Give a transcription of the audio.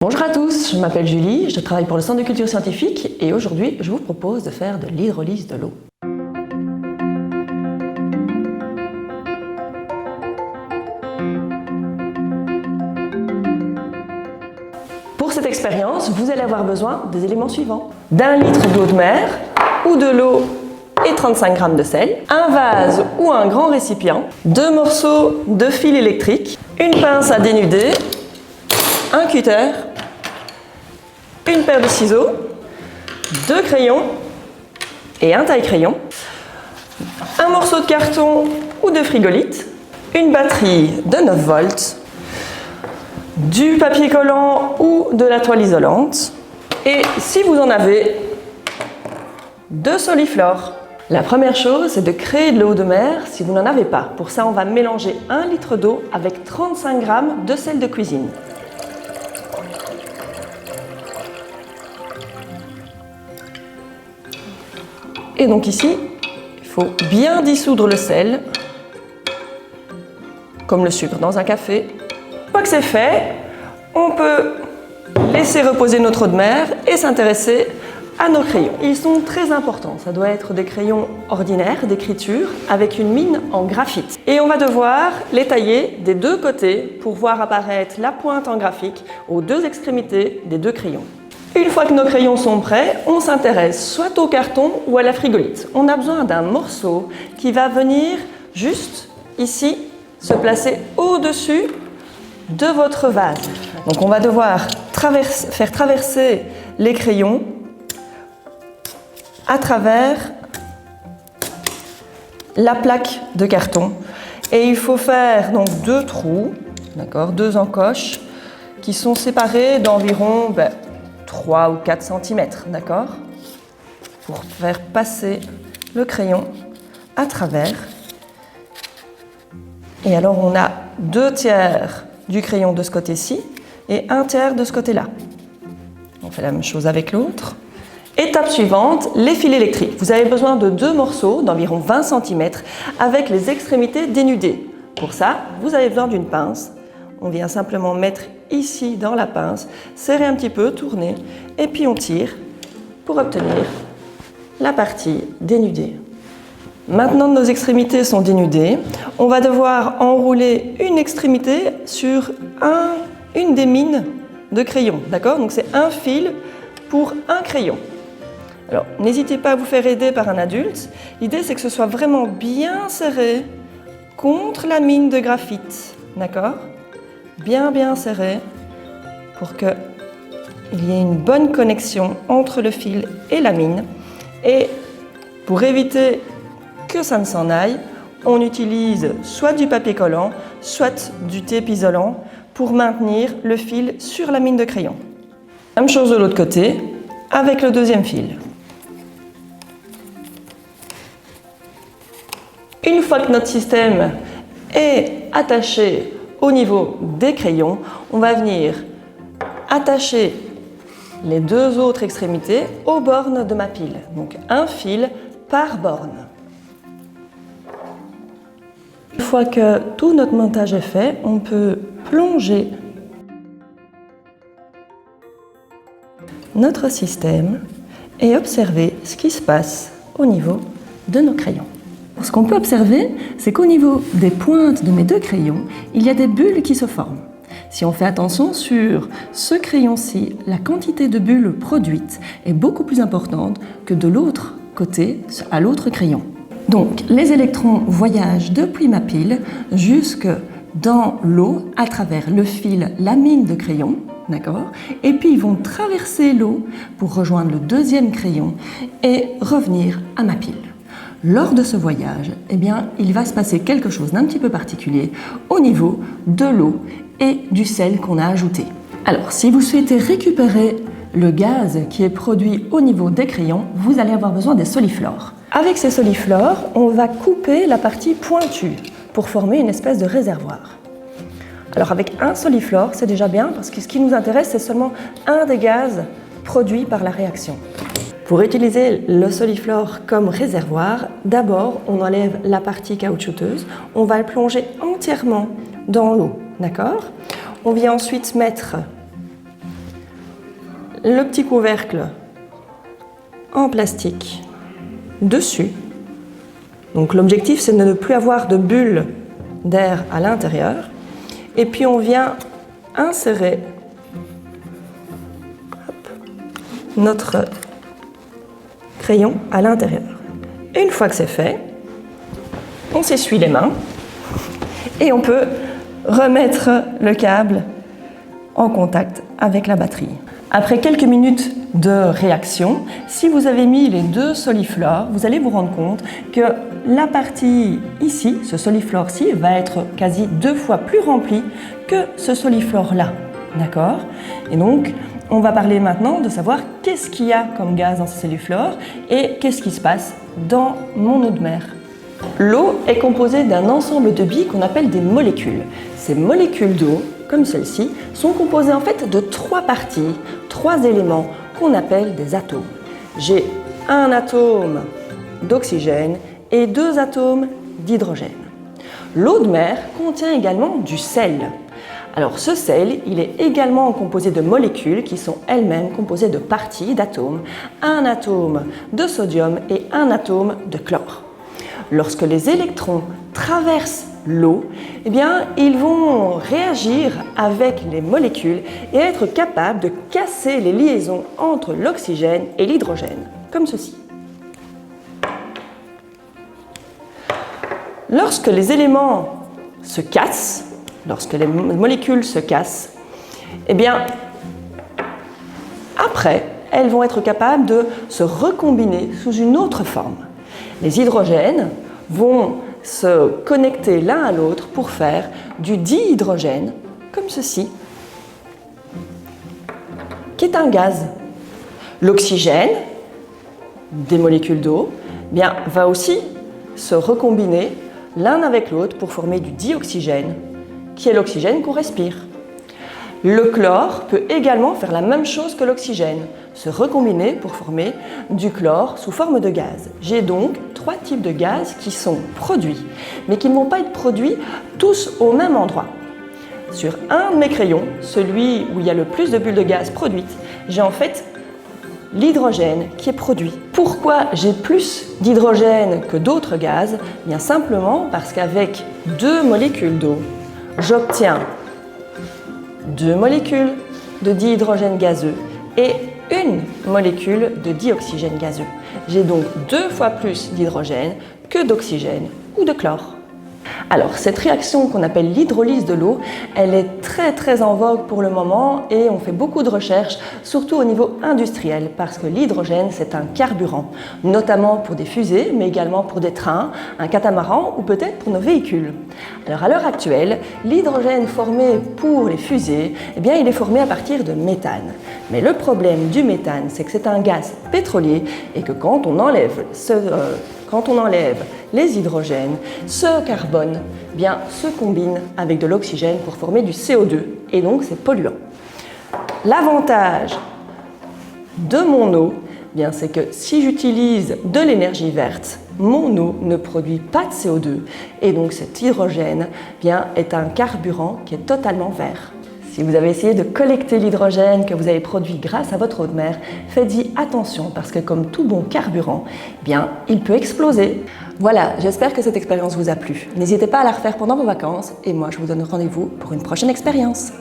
Bonjour à tous, je m'appelle Julie, je travaille pour le Centre de culture scientifique et aujourd'hui je vous propose de faire de l'hydrolyse de l'eau. Pour cette expérience, vous allez avoir besoin des éléments suivants. d'1 litre d'eau de mer ou de l'eau et 35 g de sel, un vase ou un grand récipient, 2 morceaux de fil électrique, une pince à dénuder, un cutter, une paire de ciseaux, 2 crayons et un taille-crayon, un morceau de carton ou de frigolite, une batterie de 9 volts, du papier collant ou de la toile isolante et, si vous en avez, 2 soliflores. La première chose, c'est de créer de l'eau de mer si vous n'en avez pas. Pour ça, on va mélanger 1 litre d'eau avec 35 g de sel de cuisine. Et donc ici, il faut bien dissoudre le sel, comme le sucre dans un café. Une fois que c'est fait, on peut laisser reposer notre eau de mer et s'intéresser à nos crayons. Ils sont très importants, ça doit être des crayons ordinaires d'écriture avec une mine en graphite. Et on va devoir les tailler des deux côtés pour voir apparaître la pointe en graphique aux deux extrémités des deux crayons. Une fois que nos crayons sont prêts, on s'intéresse soit au carton ou à la frigolite. On a besoin d'un morceau qui va venir juste ici, se placer au-dessus de votre vase. Donc on va devoir faire traverser les crayons à travers la plaque de carton. Et il faut faire donc 2 trous, d'accord, 2 encoches qui sont séparés d'environ 3 ou 4 cm, d'accord, pour faire passer le crayon à travers. Et alors on a 2 tiers du crayon de ce côté-ci et 1 tiers de ce côté-là. On fait la même chose avec l'autre. Étape suivante, les fils électriques. Vous avez besoin de 2 morceaux d'environ 20 cm avec les extrémités dénudées. Pour ça, vous avez besoin d'une pince. On vient simplement mettre ici dans la pince, serrer un petit peu, tourner, et puis on tire pour obtenir la partie dénudée. Maintenant que nos extrémités sont dénudées, on va devoir enrouler une extrémité sur une des mines de crayon. D'accord ? Donc c'est un fil pour un crayon. Alors n'hésitez pas à vous faire aider par un adulte. L'idée c'est que ce soit vraiment bien serré contre la mine de graphite. D'accord ? Bien serré pour qu'il y ait une bonne connexion entre le fil et la mine. Et pour éviter que ça ne s'en aille, on utilise soit du papier collant, soit du tape isolant pour maintenir le fil sur la mine de crayon. Même chose de l'autre côté avec le deuxième fil. Une fois que notre système est attaché au niveau des crayons, on va venir attacher les 2 autres extrémités aux bornes de ma pile. Donc un fil par borne. Une fois que tout notre montage est fait, on peut plonger notre système et observer ce qui se passe au niveau de nos crayons. Ce qu'on peut observer, c'est qu'au niveau des pointes de mes 2 crayons, il y a des bulles qui se forment. Si on fait attention sur ce crayon-ci, la quantité de bulles produites est beaucoup plus importante que de l'autre côté, à l'autre crayon. Donc, les électrons voyagent depuis ma pile jusque dans l'eau à travers le fil, la mine de crayon, d'accord ? Et puis ils vont traverser l'eau pour rejoindre le deuxième crayon et revenir à ma pile. Lors de ce voyage, eh bien, il va se passer quelque chose d'un petit peu particulier au niveau de l'eau et du sel qu'on a ajouté. Alors, si vous souhaitez récupérer le gaz qui est produit au niveau des crayons, vous allez avoir besoin des soliflores. Avec ces soliflores, on va couper la partie pointue pour former une espèce de réservoir. Alors avec un soliflore, c'est déjà bien parce que ce qui nous intéresse, c'est seulement un des gaz produits par la réaction. Pour utiliser le soliflore comme réservoir, d'abord on enlève la partie caoutchouteuse, on va le plonger entièrement dans l'eau, d'accord ? On vient ensuite mettre le petit couvercle en plastique dessus. Donc l'objectif, c'est de ne plus avoir de bulles d'air à l'intérieur. Et puis on vient insérer notre crayon à l'intérieur. Une fois que c'est fait, on s'essuie les mains et on peut remettre le câble en contact avec la batterie. Après quelques minutes de réaction, si vous avez mis les deux soliflores, vous allez vous rendre compte que la partie ici, ce soliflore-ci, va être quasi 2 fois plus remplie que ce soliflore-là. D'accord? Et donc, on va parler maintenant de savoir qu'est-ce qu'il y a comme gaz dans ce soliflore et qu'est-ce qui se passe dans mon eau de mer. L'eau est composée d'un ensemble de billes qu'on appelle des molécules. Ces molécules d'eau, comme celle-ci, sont composées en fait de 3 parties, 3 éléments qu'on appelle des atomes. J'ai un atome d'oxygène et 2 atomes d'hydrogène. L'eau de mer contient également du sel. Alors ce sel, il est également composé de molécules qui sont elles-mêmes composées de parties d'atomes, un atome de sodium et un atome de chlore. Lorsque les électrons traversent l'eau, eh bien, ils vont réagir avec les molécules et être capables de casser les liaisons entre l'oxygène et l'hydrogène, comme ceci. Lorsque les éléments se cassent, lorsque les molécules se cassent, eh bien, après, elles vont être capables de se recombiner sous une autre forme. Les hydrogènes vont se connecter l'un à l'autre pour faire du dihydrogène, comme ceci, qui est un gaz. L'oxygène, des molécules d'eau, bien, va aussi se recombiner l'un avec l'autre pour former du dioxygène, qui est l'oxygène qu'on respire. Le chlore peut également faire la même chose que l'oxygène, se recombiner pour former du chlore sous forme de gaz. J'ai donc 3 types de gaz qui sont produits, mais qui ne vont pas être produits tous au même endroit. Sur un de mes crayons, celui où il y a le plus de bulles de gaz produites, j'ai en fait l'hydrogène qui est produit. Pourquoi j'ai plus d'hydrogène que d'autres gaz? Bien simplement parce qu'avec 2 molécules d'eau, j'obtiens 2 molécules de dihydrogène gazeux et 1 molécule de dioxygène gazeux. J'ai donc 2 fois plus d'hydrogène que d'oxygène ou de chlore. Alors, cette réaction qu'on appelle l'hydrolyse de l'eau, elle est très en vogue pour le moment et on fait beaucoup de recherches, surtout au niveau industriel, parce que l'hydrogène, c'est un carburant, notamment pour des fusées, mais également pour des trains, un catamaran ou peut-être pour nos véhicules. Alors, à l'heure actuelle, l'hydrogène formé pour les fusées, eh bien, il est formé à partir de méthane. Mais le problème du méthane, c'est que c'est un gaz pétrolier et que quand on enlève les hydrogènes, ce carbone bien, se combine avec de l'oxygène pour former du CO2 et donc c'est polluant. L'avantage de mon eau, bien, c'est que si j'utilise de l'énergie verte, mon eau ne produit pas de CO2 et donc cet hydrogène bien, est un carburant qui est totalement vert. Si vous avez essayé de collecter l'hydrogène que vous avez produit grâce à votre eau de mer, faites-y attention parce que comme tout bon carburant, bien, il peut exploser. Voilà, j'espère que cette expérience vous a plu. N'hésitez pas à la refaire pendant vos vacances et moi je vous donne rendez-vous pour une prochaine expérience.